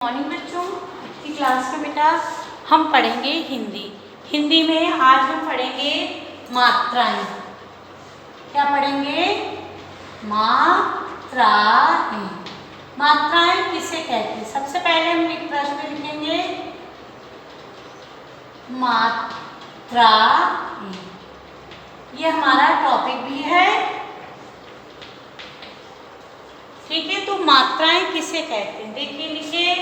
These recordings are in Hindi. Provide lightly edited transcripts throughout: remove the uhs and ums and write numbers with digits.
मॉर्निंग बच्चों की क्लास में बेटा हम पढ़ेंगे हिंदी। हिंदी में आज हम पढ़ेंगे मात्राएं। क्या पढ़ेंगे? मात्राएं। मात्राएं किसे कहते हैं? सबसे पहले हम एक प्रश्न लिखेंगे, मात्राएं। ये हमारा टॉपिक भी है, ठीक है। तो मात्राएं किसे कहते हैं? देखिए, लिखिए,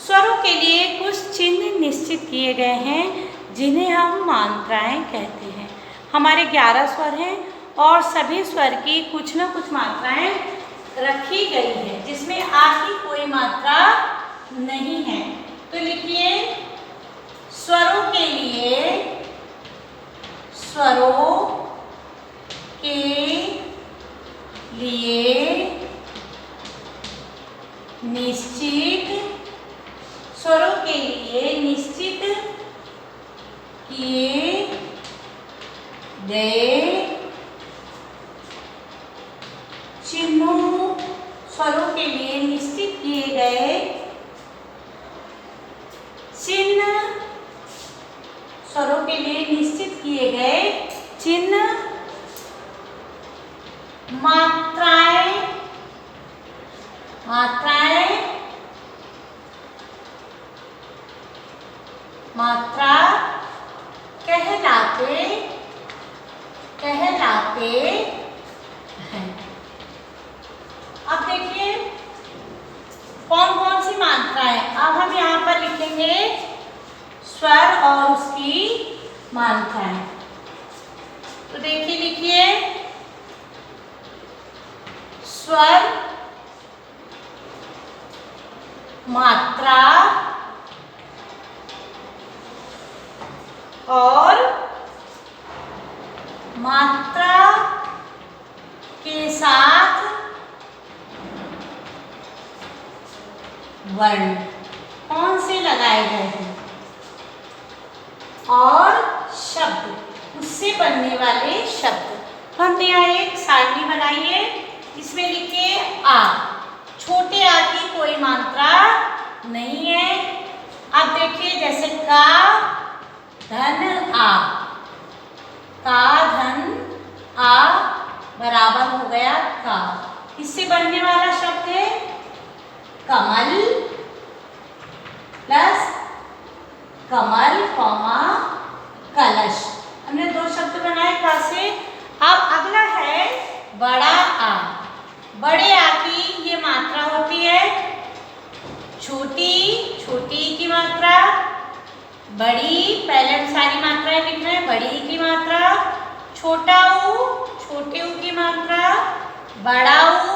स्वरों के लिए कुछ चिन्ह निश्चित किए गए हैं जिन्हें हम मात्राएं कहते हैं। हमारे 11 स्वर हैं और सभी स्वर की कुछ न कुछ मात्राएं रखी गई है, जिसमें आ की कोई मात्रा नहीं है। तो लिखिए, स्वरों के लिए स्वरों के लिए निश्चित किए गए चिन्हों, स्वरों के लिए निश्चित किए गए चिन्ह, स्वरों के लिए निश्चित किए गए चिन्ह मात्राएं मात्रा कहलाते हैं। अब देखिए कौन कौन सी मात्राएं। अब हम यहाँ पर लिखेंगे स्वर और उसकी मात्राएं। तो देखिए, लिखिए, स्वर, मात्रा और मात्रा के साथ वर्ण कौन से लगाए गए हैं, और शब्द, उससे बनने वाले शब्द। तो हमने यहाँ एक सारणी बनाई है, इसमें लिखिए आ। छोटे आ की कोई मात्रा नहीं है। अब देखिए, जैसे का धन आ, का धन आ बराबर हो गया का। इससे बनने वाला शब्द है कमल प्लस कमल कॉमा कलश। हमने दो शब्द बनाए का से। अब अगला है बड़ा आ। बड़े आ की ये मात्रा होती है छोटी की मात्रा, बड़ी, पहले हम सारी मात्राएं लिख रहे हैं, बड़ी की मात्रा, छोटा ऊ, छोटे ऊ की मात्रा, बड़ा ऊ,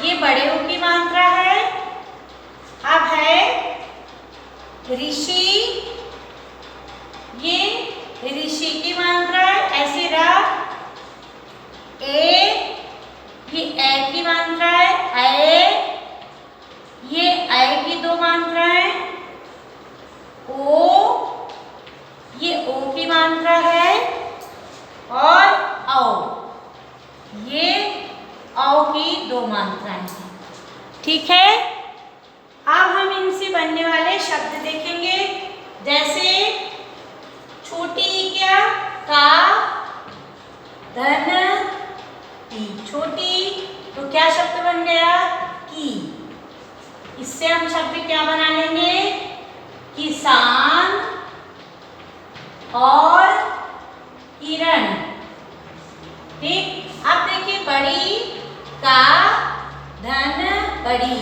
ये बड़े ऊ की मात्रा है। अब है ऋषि, ये ऋषि की मात्रा है। ऐसे रहा ये ए की मात्रा है। ये ए की दो मात्रा है। ओ, ये ओ की मात्रा है। और औ, ये औ की दो मात्राएं हैं, ठीक है। अब हम इनसे बनने वाले शब्द देखेंगे। जैसे छोटी क्या, का धन की, छोटी, तो क्या शब्द बन गया? की। इससे हम शब्द क्या बना लेंगे? किसान और किरण, ठीक। अब देखिए, बड़ी का धन बड़ी,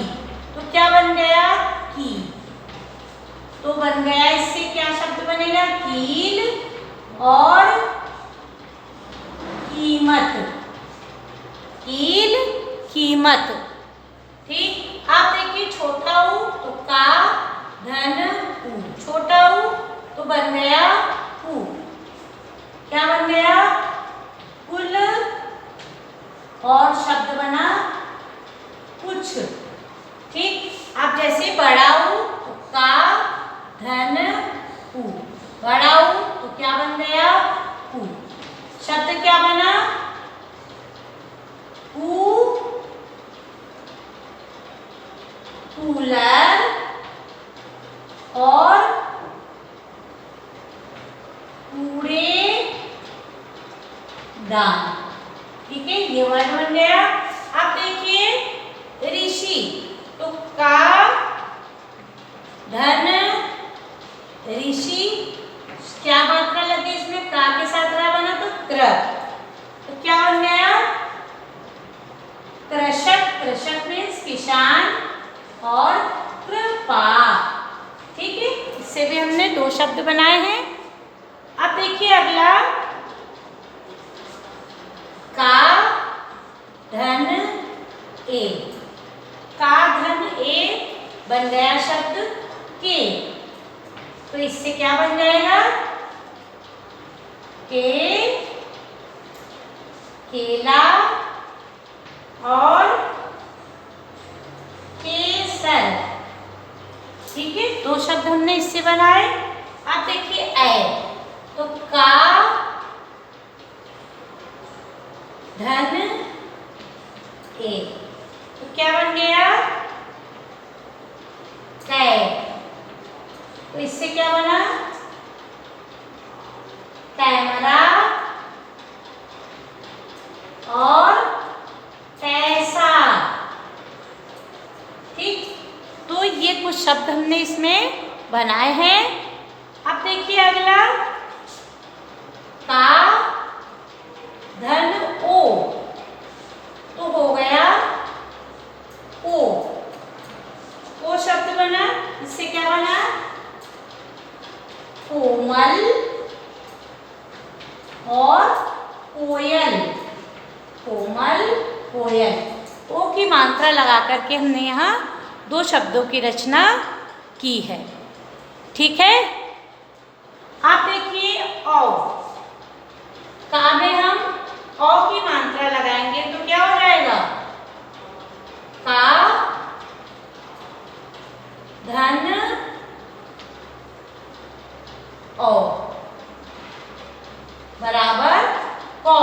तो क्या बन गया? की। तो बन गया, इससे क्या शब्द बनेगा? कील और कीमत, कील कीमत, ठीक। अब देखिए, छोटा ऊ तो का धन ऊ, छोटा ऊ तो बन गया ऊ, क्या बन गया? कुल, और शब्द बना कुछ, ठीक। अब जैसे बड़ा ऊ तो का धन ऊ, बड़ा ऊ तो क्या बन गया? ऊ, शब्द क्या बना? ऊ, और कूड़ेदान। ठीक है, ये वर्ड बन गया। अब देखिए ऋषि, तो का धन ऋषि, क्या मात्रा लगी इसमें, का के साथ रा बना तो क्र, तो क्या बन गया कृषक। कृषक मीन्स किसान और कृपा। ठीक है, इससे भी हमने दो शब्द बनाए हैं। अब देखिए अगला, का धन ए, का धन ए बन गया शब्द के, तो इससे क्या बन जाएगा के, केला और केसर। ठीक है, दो शब्द हमने इससे बनाए। अब देखिए ए, तो का धन ए, तो क्या बन गया कै, तो इससे क्या बना कैमरा और पैसा। ठीक, तो ये कुछ शब्द हमने इसमें बनाए हैं। अब देखिए अगला, का धन ओ, तो हो गया ओ, ओ शब्द बना, इससे क्या बना कोमल और कोयल। कोमल कोयल, ओ की मात्रा लगा करके हमने यहाँ दो शब्दों की रचना की है। ठीक है, आप देखिए औ, का में हम औ की मात्रा लगाएंगे तो क्या हो जाएगा का धन ओ बराबर कौ,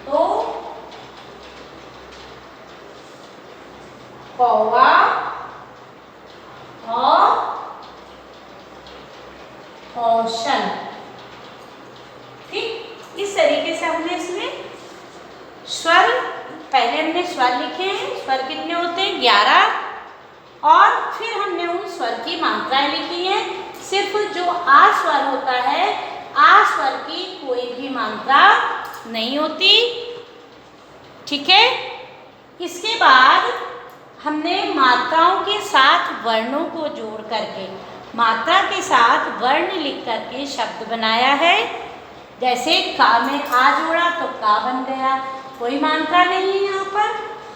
तो कौवा और कौशल। ठीक, इस तरीके से हमने इसमें स्वर, पहले हमने स्वर लिखे हैं, स्वर कितने होते हैं 11, और फिर हमने उन स्वर की मात्राएं लिखी हैं। सिर्फ जो आ स्वर होता है, आ स्वर की कोई भी मात्रा नहीं होती। ठीक है, इसके बाद हमने मात्राओं के साथ वर्णों को जोड़ करके, मात्रा के साथ वर्ण लिख करके शब्द बनाया है। जैसे का में आ जोड़ा तो का बन गया, कोई मात्रा नहीं है यहाँ पर,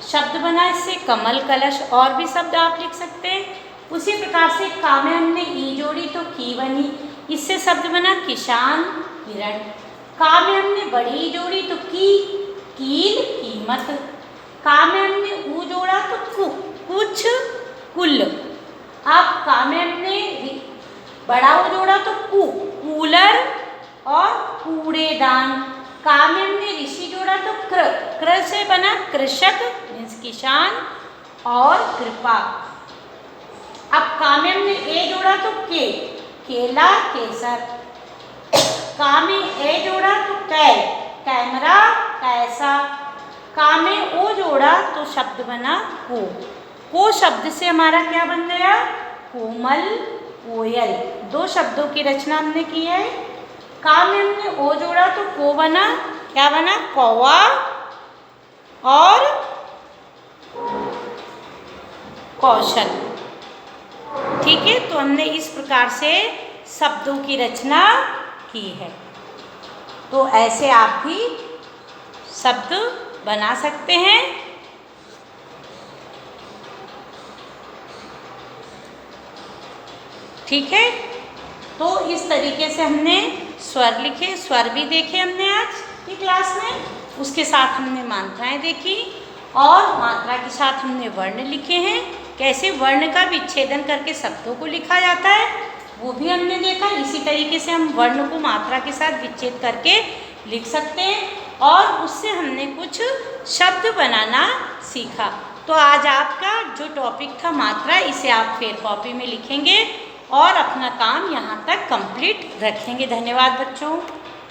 शब्द बना इससे कमल कलश, और भी शब्द आप लिख सकते हैं। उसी प्रकार से का में हमने ई जोड़ी तो की बनी, इससे शब्द बना किसान हिरण। का में हमने बड़ी जोड़ी तो की, कील कीमत। का में हमने ऊ जोड़ा तो कु, कुछ कुल। अब का में हमने बड़ा ऊ जोड़ा तो कु, कूलर और कूड़ेदान। का में हमने ऋषि जोड़ा तो कृ, कृ से बना कृषक मीन्स किसान और कृपा। अब का में हमने ए जोड़ा तो के, केला केसर। का में ए जोड़ा तो कै, कैमरा कैसा। का में ओ जोड़ा तो शब्द बना को शब्द से हमारा क्या बन गया कोमल कोयल। दो शब्दों की रचना हमने की है। का में हमने ओ जोड़ा तो को बना, क्या बना कौवा और कौशल। ठीक है, तो हमने इस प्रकार से शब्दों की रचना की है। तो ऐसे आप भी शब्द बना सकते हैं। ठीक है, तो इस तरीके से हमने स्वर लिखे, स्वर भी देखे हमने आज की क्लास में, उसके साथ हमने मात्राएं देखी और मात्रा के साथ हमने वर्ण लिखे हैं। कैसे वर्ण का विच्छेदन करके शब्दों को लिखा जाता है वो भी हमने देखा। इसी तरीके से हम वर्ण को मात्रा के साथ विच्छेद करके लिख सकते हैं और उससे हमने कुछ शब्द बनाना सीखा। तो आज आपका जो टॉपिक था मात्रा, इसे आप फिर कॉपी में लिखेंगे और अपना काम यहाँ तक कंप्लीट रखेंगे। धन्यवाद बच्चों।